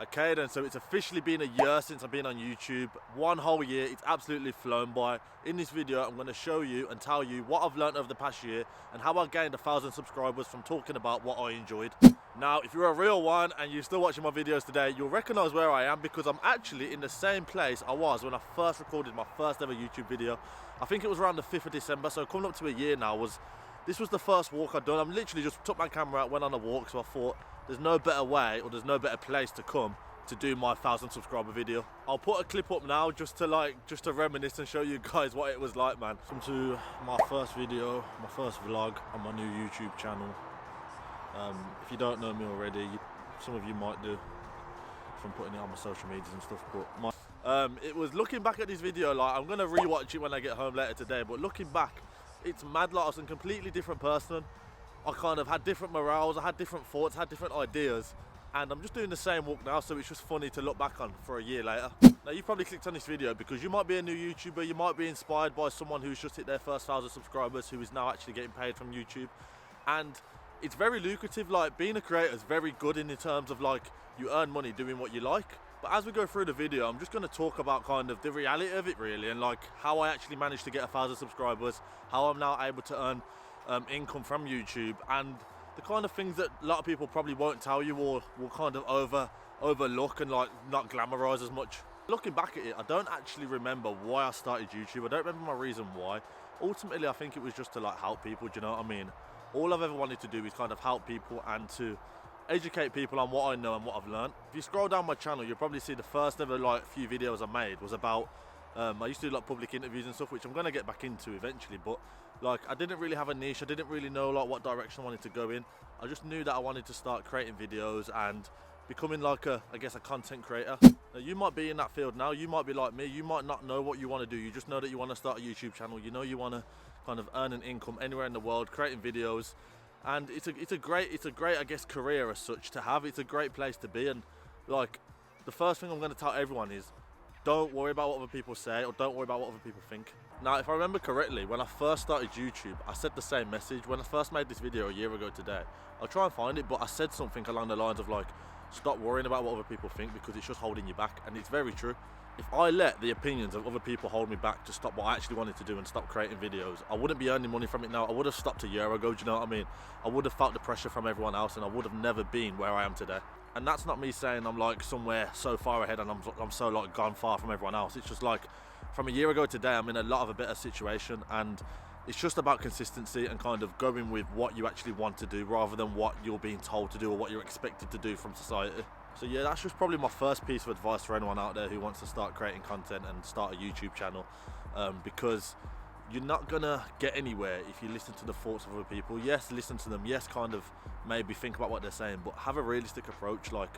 Okay then, so it's officially been a year since I've been on YouTube. 1 whole year, it's absolutely flown by. In this video, I'm going to show you and tell you what I've learned over the past year and how I gained 1,000 subscribers from talking about what I enjoyed. Now, if you're a real one and you're still watching my videos today, you'll recognize where I am because I'm actually in the same place I was when I first recorded my first ever YouTube video. I think it was around the 5th of December, so coming up to a year now. This was the first walk I'd done. I literally just took my camera out, went on a walk, so I thought there's no better way or there's no better place to come to do my 1,000 subscriber video. I'll put a clip up now just to reminisce and show you guys what it was like, man. Welcome to my first video, my first vlog on my new YouTube channel. If you don't know me already, some of you might do from putting it on my social medias and stuff, but it was looking back at this video, like I'm gonna rewatch it when I get home later today, but looking back, it's mad. Like I was a completely different person. I kind of had different morals, I had different thoughts, had different ideas, and I'm just doing the same walk now, so it's just funny to look back on for a year later. Now you probably clicked on this video because you might be a new YouTuber, you might be inspired by someone who's just hit their first 1,000 subscribers who is now actually getting paid from YouTube, and it's very lucrative. Like being a creator is very good in terms of like you earn money doing what you like. But as we go through the video, I'm just going to talk about kind of the reality of it really, and like how I actually managed to get 1,000 subscribers, how I'm now able to earn income from YouTube, and the kind of things that a lot of people probably won't tell you or will kind of overlook and like not glamorize as much. Looking back at it, I don't actually remember why I started YouTube. I don't remember my reason why. Ultimately, I think it was just to like help people, do you know what I mean? All I've ever wanted to do is kind of help people and to educate people on what I know and what I've learned. If you scroll down my channel, you'll probably see the first ever like few videos I made was about I used to do like public interviews and stuff, which I'm gonna get back into eventually, but like I didn't really have a niche. I didn't really know like what direction I wanted to go in. I just knew that I wanted to start creating videos and becoming like I guess a content creator. Now, you might be in that field now, you might be like me, you might not know what you want to do, you just know that you want to start a YouTube channel, you know you want to kind of earn an income anywhere in the world creating videos. And it's a great I guess career as such to have. It's a great place to be, and like the first thing I'm going to tell everyone is don't worry about what other people say or don't worry about what other people think. Now if I remember correctly, when I first started YouTube I said the same message. When I first made this video a year ago today, I'll try and find it, but I said something along the lines of like stop worrying about what other people think because it's just holding you back, and it's very true. If I let the opinions of other people hold me back to stop what I actually wanted to do and stop creating videos, I wouldn't be earning money from it now. I would have stopped a year ago, do you know what I mean? I would have felt the pressure from everyone else and I would have never been where I am today. And that's not me saying I'm like somewhere so far ahead and I'm so like gone far from everyone else. It's just like from a year ago today, I'm in a lot of a better situation, and it's just about consistency and kind of going with what you actually want to do rather than what you're being told to do or what you're expected to do from society. So yeah, that's just probably my first piece of advice for anyone out there who wants to start creating content and start a YouTube channel, because you're not gonna get anywhere if you listen to the thoughts of other people. Yes, listen to them. Yes, kind of maybe think about what they're saying, but have a realistic approach. Like,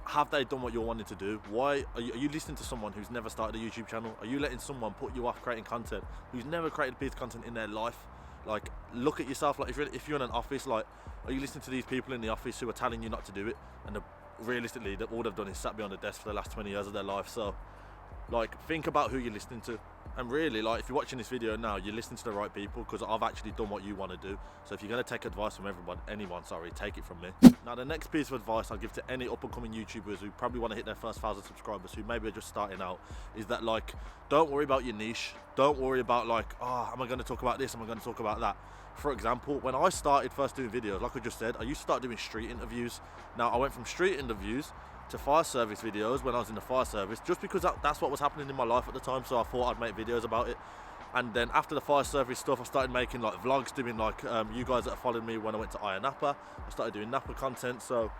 have they done what you're wanting to do? Why are you listening to someone who's never started a YouTube channel? Are you letting someone put you off creating content who's never created a piece of content in their life? Like, look at yourself. Like, if you're in an office, like, are you listening to these people in the office who are telling you not to do it, and realistically all they've done is sat behind a desk for the last 20 years of their life? So like think about who you're listening to, and really like if you're watching this video now, you're listening to the right people because I've actually done what you want to do. So if you're going to take advice from anyone, take it from me. Now the next piece of advice I'll give to any up and coming YouTubers who probably want to hit their first 1,000 subscribers, who maybe are just starting out, is that like don't worry about your niche. Don't worry about like, oh, am I going to talk about this, am I going to talk about that? For example, when I started first doing videos, like I just said, I used to start doing street interviews. Now I went from street interviews to fire service videos when I was in the fire service, just because that's what was happening in my life at the time, so I thought I'd make videos about it. And then after the fire service stuff, I started making like vlogs, doing like you guys that followed me when I went to Napa, I started doing Napa content. So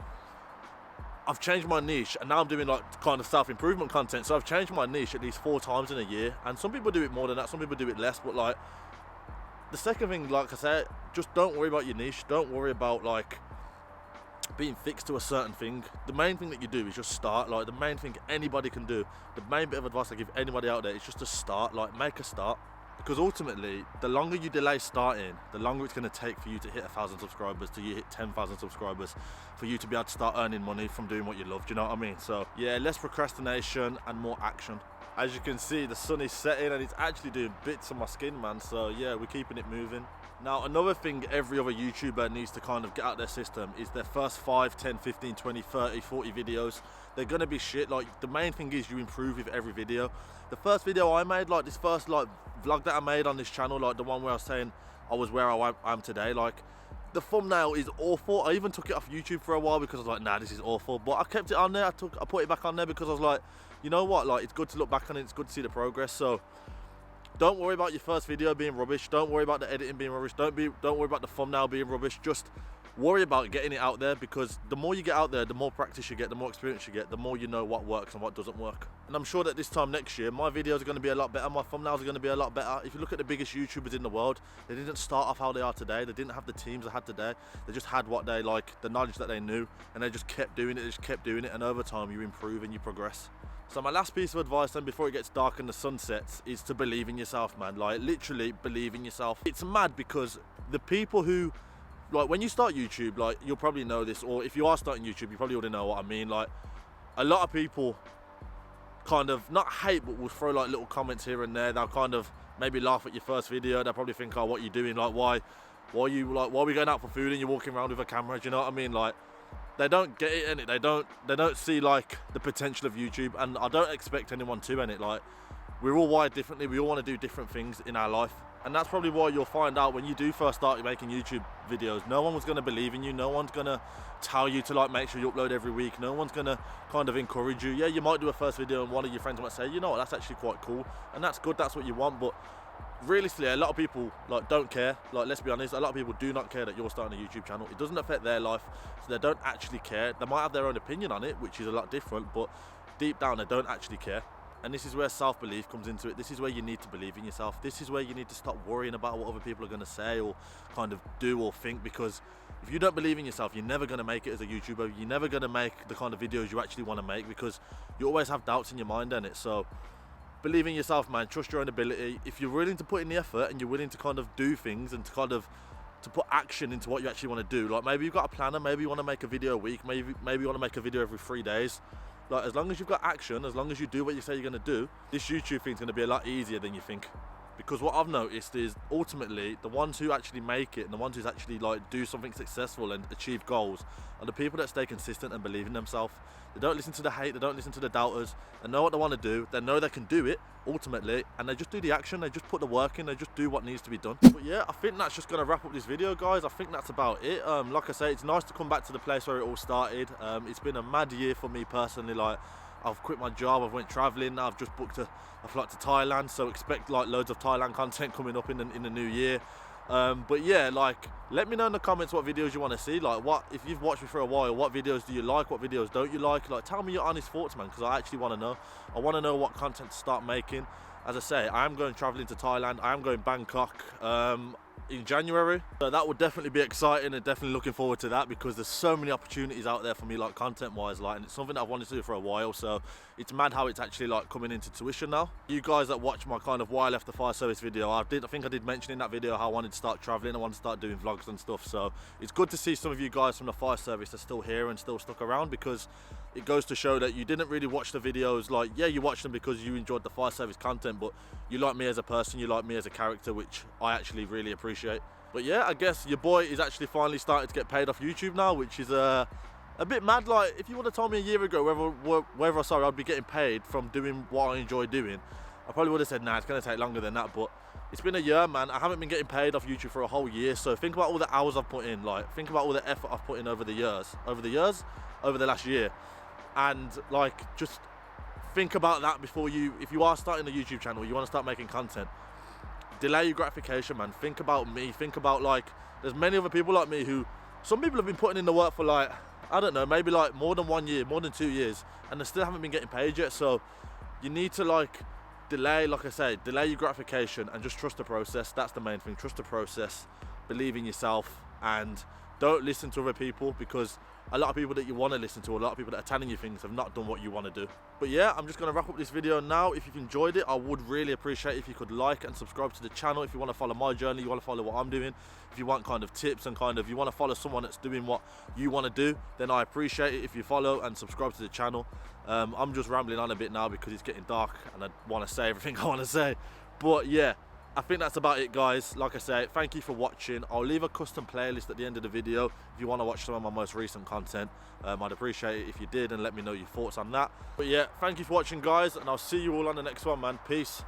I've changed my niche, and now I'm doing like kind of self-improvement content. So I've changed my niche at least 4 times in a year, and some people do it more than that, some people do it less, but like the second thing, like I said, just don't worry about your niche. Don't worry about like being fixed to a certain thing. The main thing that you do is just start. Like the main thing anybody can do, the main bit of advice I give anybody out there is just to start. Like make a start, because ultimately the longer you delay starting, the longer it's going to take for you to hit 1,000 subscribers, to you hit 10,000 subscribers, for you to be able to start earning money from doing what you love. Do you know what I mean? So yeah, less procrastination and more action. As you can see, the sun is setting and it's actually doing bits on my skin, man. So yeah, we're keeping it moving. Now, another thing every other YouTuber needs to kind of get out their system is their first 5, 10, 15, 20, 30, 40 videos. They're gonna be shit. Like, the main thing is you improve with every video. The first video I made, like this first like vlog that I made on this channel, like the one where I was saying I was where I am today, like the thumbnail is awful. I even took it off YouTube for a while because I was like, nah, this is awful. But I kept it on there. I put it back on there because I was like, you know what, like it's good to look back on it, it's good to see the progress. So don't worry about your first video being rubbish. Don't worry about the editing being rubbish. Don't worry about the thumbnail being rubbish. Just worry about getting it out there, because the more you get out there, the more practice you get, the more experience you get, the more you know what works and what doesn't work. And I'm sure that this time next year, my videos are going to be a lot better, my thumbnails are going to be a lot better. If you look at the biggest YouTubers in the world, they didn't start off how they are today. They didn't have the teams they had today. They just had what they like, the knowledge that they knew, and they just kept doing it, and over time you improve and you progress. So my last piece of advice then, before it gets dark and the sun sets, is to believe in yourself, man. Like, literally believe in yourself. It's mad because the people who, like, when you start YouTube, like, you'll probably know this, or if you are starting YouTube, you probably already know what I mean. Like, a lot of people kind of, not hate, but will throw like little comments here and there. They'll kind of maybe laugh at your first video. They'll probably think, oh, what are you doing? Like, why are we going out for food and you're walking around with a camera? Do you know what I mean? Like, they don't get it in it. They don't see like the potential of YouTube, and I don't expect anyone to in it. Like, we're all wired differently. We all want to do different things in our life, and that's probably why you'll find out when you do first start making YouTube videos, no one was going to believe in you. No one's going to tell you to like make sure you upload every week. No one's going to kind of encourage you. Yeah, you might do a first video and one of your friends might say, you know what, that's actually quite cool, and that's good, that's what you want. But realistically, a lot of people like don't care. Like, let's be honest, a lot of people do not care that you're starting a YouTube channel. It doesn't affect their life, so they don't actually care. They might have their own opinion on it, which is a lot different, but deep down they don't actually care. And this is where self-belief comes into it. This is where you need to believe in yourself. This is where you need to stop worrying about what other people are going to say or kind of do or think, because if you don't believe in yourself, you're never going to make it as a YouTuber. You're never going to make the kind of videos you actually want to make, because you always have doubts in your mind, in it. So believe in yourself, man. Trust your own ability. If you're willing to put in the effort and you're willing to kind of do things and to kind of put action into what you actually want to do, like maybe you've got a planner, maybe you want to make a video a week, maybe you want to make a video every 3 days. Like, as long as you've got action, as long as you do what you say you're going to do, this YouTube thing's going to be a lot easier than you think. Because what I've noticed is, ultimately, the ones who actually make it and the ones who actually like do something successful and achieve goals are the people that stay consistent and believe in themselves. They don't listen to the hate, they don't listen to the doubters. They know what they want to do, they know they can do it ultimately, and they just do the action, they just put the work in, they just do what needs to be done. But yeah, I think that's just going to wrap up this video, guys. I think that's about it. Like I say, it's nice to come back to the place where it all started. It's been a mad year for me personally. Like, I've quit my job, I've went traveling, I've just booked a flight to Thailand, so expect like loads of Thailand content coming up in the new year. But yeah, like, let me know in the comments what videos you want to see. Like, what, if you've watched me for a while, what videos do you like, what videos don't you like? Like, tell me your honest thoughts, man, because I actually want to know. I want to know what content to start making. As I say, I am going traveling to Thailand, I am going Bangkok in January, so that would definitely be exciting, and definitely looking forward to that, because there's so many opportunities out there for me, like content wise, like, and it's something that I've wanted to do for a while. So it's mad how it's actually like coming into tuition now. You guys that watch my kind of why I left the fire service video, I think I did mention in that video how I wanted to start traveling, I wanted to start doing vlogs and stuff. So it's good to see some of you guys from the fire service are still here and still stuck around, because it goes to show that you didn't really watch the videos. Like, yeah, you watched them because you enjoyed the fire service content, but you like me as a person, you like me as a character, which I actually really appreciate. But yeah, I guess your boy is actually finally starting to get paid off YouTube now, which is a bit mad. Like, if you would have told me a year ago whether I'd be getting paid from doing what I enjoy doing, I probably would have said, nah, it's going to take longer than that. But it's been a year, man. I haven't been getting paid off YouTube for a whole year. So think about all the hours I've put in. Like, think about all the effort I've put in over the last year. And like, just think about that before if you are starting a YouTube channel, you want to start making content, delay your gratification, man. Think about me, think about, like, there's many other people like me who, some people have been putting in the work for, like, I don't know, maybe like more than 1 year, more than 2 years, and they still haven't been getting paid yet. So you need to, like, delay, like I say, delay your gratification and just trust the process. That's the main thing. Trust the process, believe in yourself, and don't listen to other people, because a lot of people that you want to listen to, a lot of people that are telling you things, have not done what you want to do. But yeah, I'm just going to wrap up this video now. If you've enjoyed it, I would really appreciate if you could like and subscribe to the channel. If you want to follow my journey, you want to follow what I'm doing, if you want kind of tips and kind of you want to follow someone that's doing what you want to do, then I appreciate it if you follow and subscribe to the channel. I'm just rambling on a bit now because it's getting dark and I want to say everything I want to say. But yeah, I think that's about it, guys. Like I say, thank you for watching. I'll leave a custom playlist at the end of the video if you want to watch some of my most recent content. I'd appreciate it if you did and let me know your thoughts on that. But yeah, thank you for watching, guys, and I'll see you all on the next one, man. Peace.